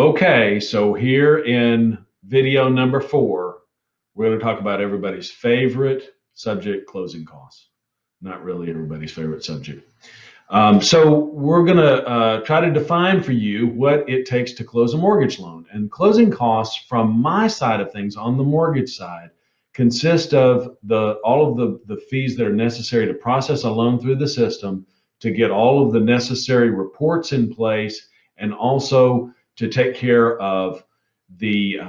Okay, so here in video number 4, we're going to talk about everybody's favorite subject, closing costs. Not really everybody's favorite subject. So we're going to try to define for you what it takes to close a mortgage loan. And closing costs from my side of things on the mortgage side consist of all of the fees that are necessary to process a loan through the system, to get all of the necessary reports in place, and also to take care of the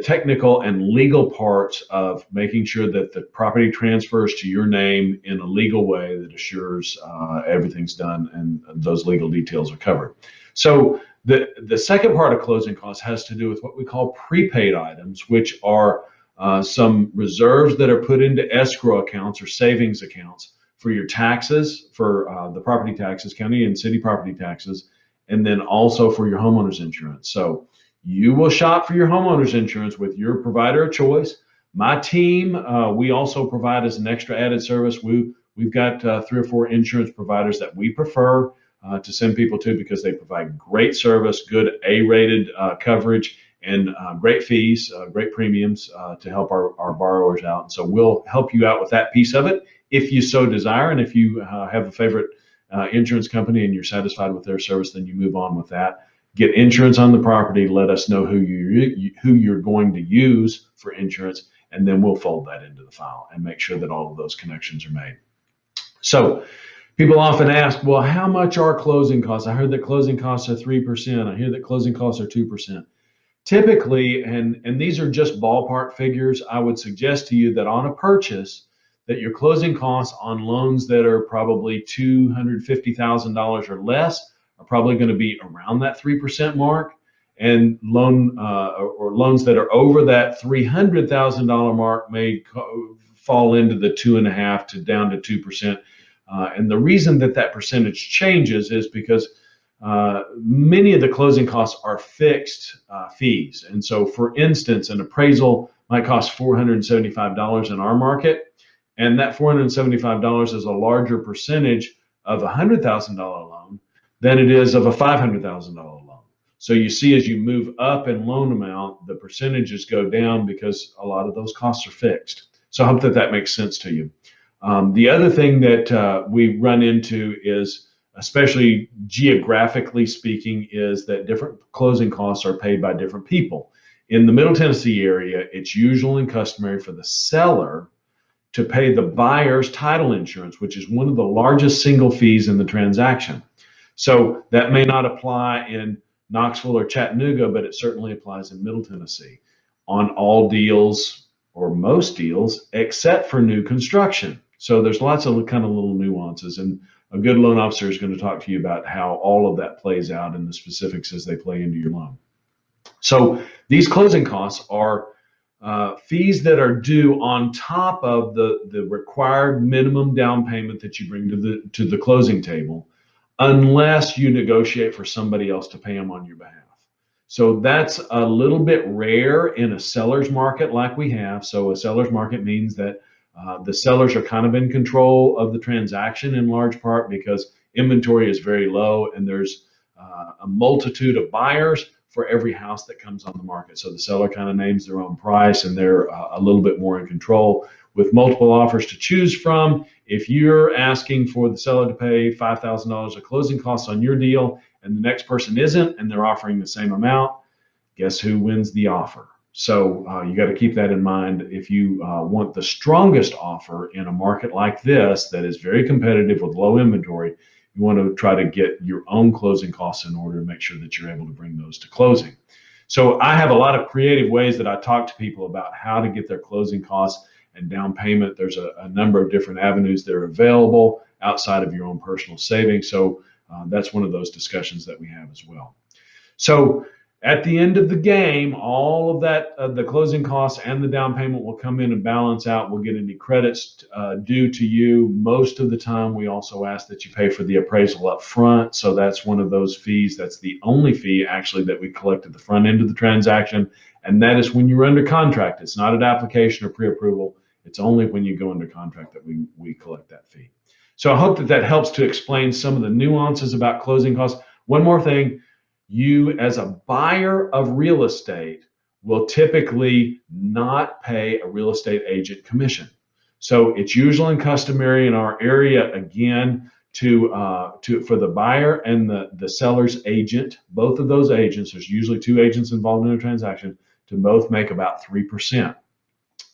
technical and legal parts of making sure that the property transfers to your name in a legal way that assures everything's done and those legal details are covered. So the second part of closing costs has to do with what we call prepaid items, which are some reserves that are put into escrow accounts or savings accounts for your taxes, for the property taxes, county and city property taxes, and then also for your homeowner's insurance. So you will shop for your homeowner's insurance with your provider of choice. My team, we also provide as an extra added service. We've got 3 or 4 insurance providers that we prefer to send people to because they provide great service, good A-rated coverage, and great fees, great premiums to help our borrowers out. And so we'll help you out with that piece of it if you so desire. And if you have a favorite insurance company and you're satisfied with their service, then you move on with that. Get insurance on the property, let us know who you're going to use for insurance, and then we'll fold that into the file and make sure that all of those connections are made. So people often ask, well, how much are closing costs? I heard that closing costs are 3%. I hear that closing costs are 2%. Typically, and these are just ballpark figures, I would suggest to you that on a purchase, that your closing costs on loans that are probably $250,000 or less are probably going to be around that 3% mark, and loans that are over that $300,000 mark may fall into the 2.5% to down to 2%. And the reason that percentage changes is because many of the closing costs are fixed fees. And so, for instance, an appraisal might cost $475 in our market, and that $475 is a larger percentage of a $100,000 loan than it is of a $500,000 loan. So you see, as you move up in loan amount, the percentages go down because a lot of those costs are fixed. So I hope that makes sense to you. The other thing that we run into is, especially geographically speaking, is that different closing costs are paid by different people. In the Middle Tennessee area, it's usual and customary for the seller to pay the buyer's title insurance, which is one of the largest single fees in the transaction. So that may not apply in Knoxville or Chattanooga, but it certainly applies in Middle Tennessee on all deals or most deals except for new construction. So there's lots of kind of little nuances, and a good loan officer is going to talk to you about how all of that plays out and the specifics as they play into your loan. So these closing costs are fees that are due on top of the required minimum down payment that you bring to the closing table, unless you negotiate for somebody else to pay them on your behalf. So that's a little bit rare in a seller's market like we have. So a seller's market means that the sellers are kind of in control of the transaction in large part because inventory is very low and there's a multitude of buyers for every house that comes on the market. So the seller kind of names their own price and they're a little bit more in control with multiple offers to choose from. If you're asking for the seller to pay $5,000 of closing costs on your deal and the next person isn't and they're offering the same amount, guess who wins the offer? So you got to keep that in mind. If you want the strongest offer in a market like this that is very competitive with low inventory, you want to try to get your own closing costs in order to make sure that you're able to bring those to closing. So I have a lot of creative ways that I talk to people about how to get their closing costs and down payment. There's a number of different avenues that are available outside of your own personal savings. So that's one of those discussions that we have as well. So at the end of the game, all of that, the closing costs and the down payment will come in and balance out. We'll get any credits due to you. Most of the time, we also ask that you pay for the appraisal up front. So that's one of those fees. That's the only fee actually that we collect at the front end of the transaction. And that is when you're under contract. It's not an application or pre-approval. It's only when you go under contract that we collect that fee. So I hope that helps to explain some of the nuances about closing costs. One more thing. you as a buyer of real estate will typically not pay a real estate agent commission. So it's usual and customary in our area, again, to for the buyer and the seller's agent, both of those agents, there's usually two agents involved in a transaction, to both make about 3%.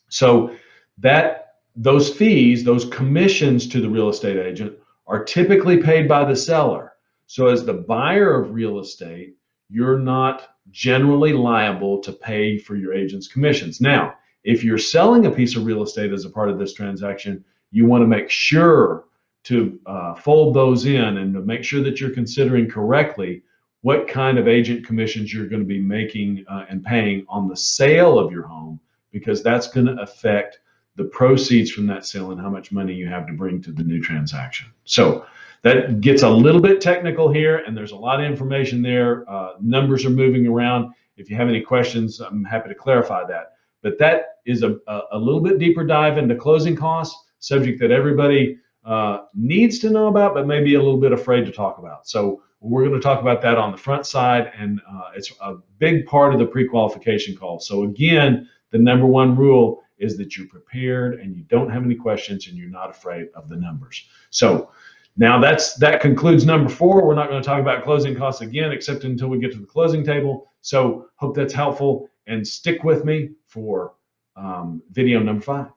So that those fees, those commissions to the real estate agent are typically paid by the seller. So as the buyer of real estate, you're not generally liable to pay for your agent's commissions. Now, if you're selling a piece of real estate as a part of this transaction, you want to make sure to fold those in and to make sure that you're considering correctly what kind of agent commissions you're going to be making and paying on the sale of your home, because that's going to affect the proceeds from that sale and how much money you have to bring to the new transaction. So that gets a little bit technical here, and there's a lot of information there. Numbers are moving around. If you have any questions, I'm happy to clarify that. But that is a little bit deeper dive into closing costs, subject that everybody needs to know about, but maybe a little bit afraid to talk about. So we're going to talk about that on the front side, and it's a big part of the pre-qualification call. So again, the number one rule is that you're prepared and you don't have any questions and you're not afraid of the numbers. So now that concludes number 4. We're not going to talk about closing costs again, except until we get to the closing table. So hope that's helpful, and stick with me for video number 5.